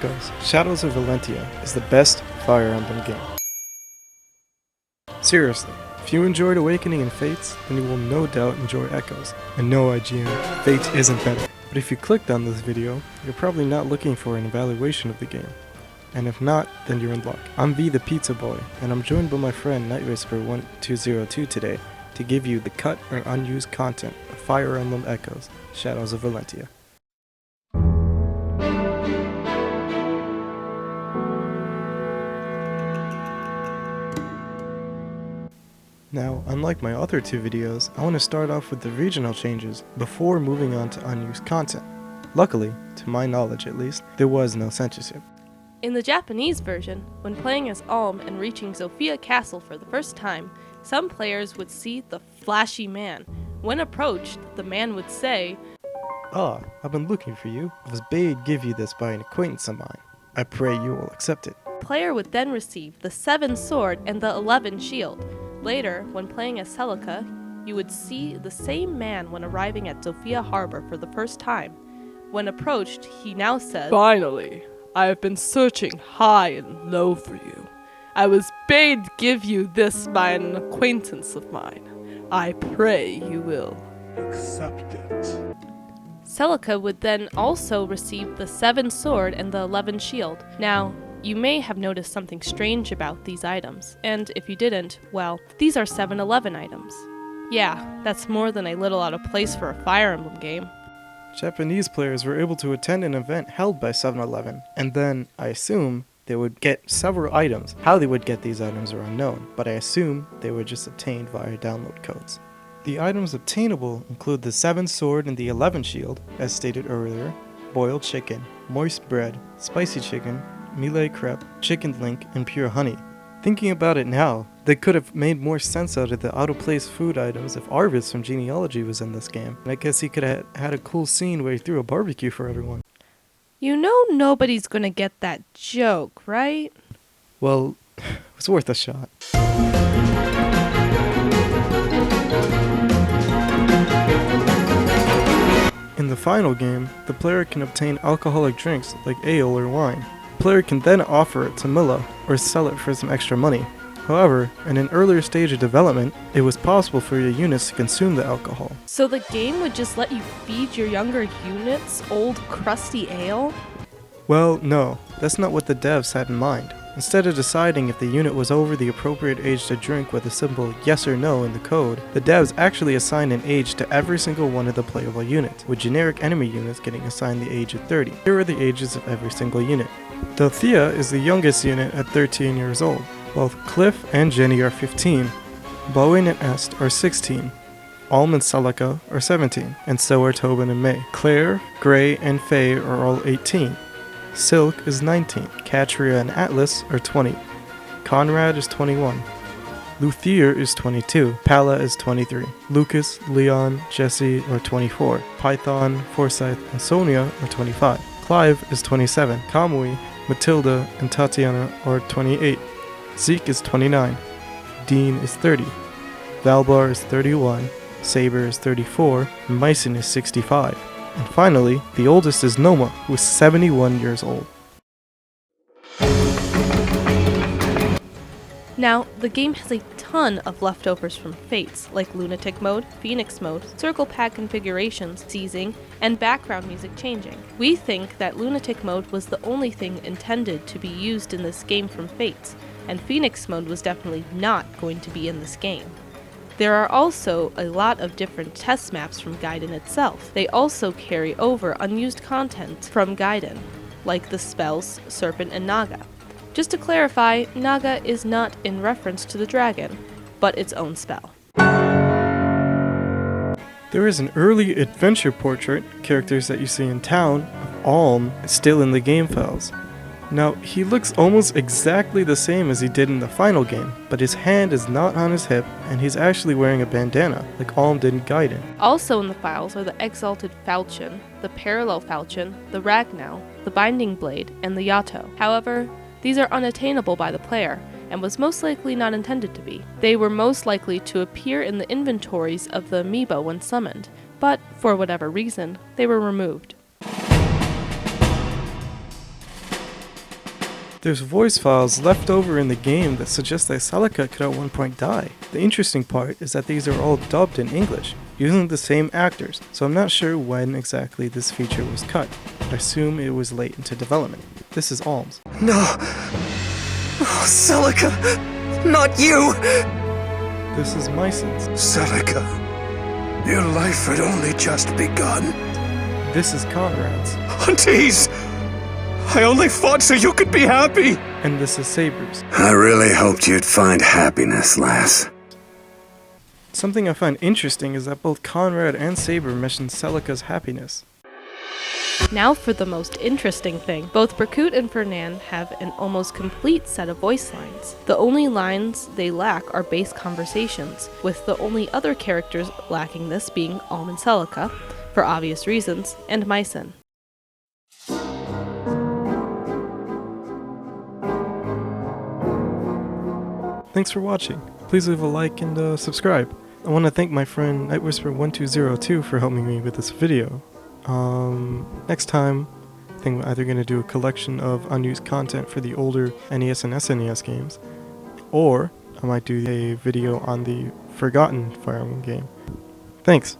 Echoes, Shadows of Valentia is the best Fire Emblem game. Seriously, if you enjoyed Awakening and Fates, then you will no doubt enjoy Echoes. And no IGN, Fates isn't better. But if you clicked on this video, you're probably not looking for an evaluation of the game. And if not, then you're in luck. I'm Vthepizzaboy, and I'm joined by my friend NightWhisper1202 today to give you the cut or unused content of Fire Emblem Echoes, Shadows of Valentia. Now, unlike my other two videos, I want to start off with the regional changes before moving on to unused content. Luckily, to my knowledge at least, there was no censorship. In the Japanese version, when playing as Alm and reaching Zofia Castle for the first time, some players would see the flashy man. When approached, the man would say, "Ah, I've been looking for you. I was bade give you this by an acquaintance of mine. I pray you will accept it." The player would then receive the 7 sword and the 11 shield. Later, when playing as Celica, you would see the same man when arriving at Zofia Harbor for the first time. When approached, he now says, "Finally, I have been searching high and low for you. I was bade give you this by an acquaintance of mine. I pray you will accept it." Celica would then also receive the 7 sword and the 11 shield. Now, you may have noticed something strange about these items, and if you didn't, well, these are 7-11 items. Yeah, that's more than a little out of place for a Fire Emblem game. Japanese players were able to attend an event held by 7-Eleven, and then, I assume, they would get several items. How they would get these items are unknown, but I assume they were just obtained via download codes. The items obtainable include the 7 sword and the 11 shield, as stated earlier, boiled chicken, moist bread, spicy chicken, melee crepe, chicken link, and pure honey. Thinking about it now, they could have made more sense out of the out-of-place food items if Arvis from Genealogy was in this game. And I guess he could have had a cool scene where he threw a barbecue for everyone. You know nobody's gonna get that joke, right? Well, it was worth a shot. In the final game, the player can obtain alcoholic drinks like ale or wine. The player can then offer it to Milla or sell it for some extra money. However, in an earlier stage of development, it was possible for your units to consume the alcohol. So the game would just let you feed your younger units old crusty ale? Well, no, that's not what the devs had in mind. Instead of deciding if the unit was over the appropriate age to drink with a simple yes or no in the code, the devs actually assigned an age to every single one of the playable units, with generic enemy units getting assigned the age of 30. Here are the ages of every single unit. Dorothea is the youngest unit at 13 years old. Both Cliff and Jenny are 15. Bowen and Est are 16. Alm and Celica are 17, and so are Tobin and May. Claire, Gray, and Faye are all 18. Silk is 19. Katria and Atlas are 20. Conrad is 21. Luthier is 22. Palla is 23. Lucas, Leon, Jesse are 24. Python, Forsyth, and Sonia are 25. Clive is 27. Kamui, Matilda, and Tatiana are 28. Zeke is 29. Dean is 30. Valbar is 31. Saber is 34. And Mycen is 65. And finally, the oldest is Noma, who is 71 years old. Now, the game has a ton of leftovers from Fates, like Lunatic Mode, Phoenix Mode, Circle Pad configurations, seizing, and background music changing. We think that Lunatic Mode was the only thing intended to be used in this game from Fates, and Phoenix Mode was definitely not going to be in this game. There are also a lot of different test maps from Gaiden itself. They also carry over unused content from Gaiden, like the spells Serpent and Naga. Just to clarify, Naga is not in reference to the dragon, but its own spell. There is an early adventure portrait, characters that you see in town, of Alm, still in the game files. Now, he looks almost exactly the same as he did in the final game, but his hand is not on his hip, and he's actually wearing a bandana, like Alm did in Gaiden. Also in the files are the Exalted Falchion, the Parallel Falchion, the Ragnow, the Binding Blade, and the Yato. However, these are unattainable by the player, and was most likely not intended to be. They were most likely to appear in the inventories of the amiibo when summoned, but for whatever reason, they were removed. There's voice files left over in the game that suggest that Celica could at one point die. The interesting part is that these are all dubbed in English, using the same actors, so I'm not sure when exactly this feature was cut. I assume it was late into development. This is Alms. No! Oh, Celica! Not you! This is Myson's. Celica, your life had only just begun. This is Conrad's. Aunties! I only fought so you could be happy! And this is Saber's. I really hoped you'd find happiness, lass. Something I find interesting is that both Conrad and Saber mention Celica's happiness. Now for the most interesting thing. Both Berkut and Fernand have an almost complete set of voice lines. The only lines they lack are base conversations, with the only other characters lacking this being Alm and Celica, for obvious reasons, and Myson. Thanks for watching. Please leave a like and subscribe. I want to thank my friend NightWhisper1202 for helping me with this video. Next time, I think we're either going to do a collection of unused content for the older NES and SNES games, or I might do a video on the forgotten Fire Emblem game. Thanks.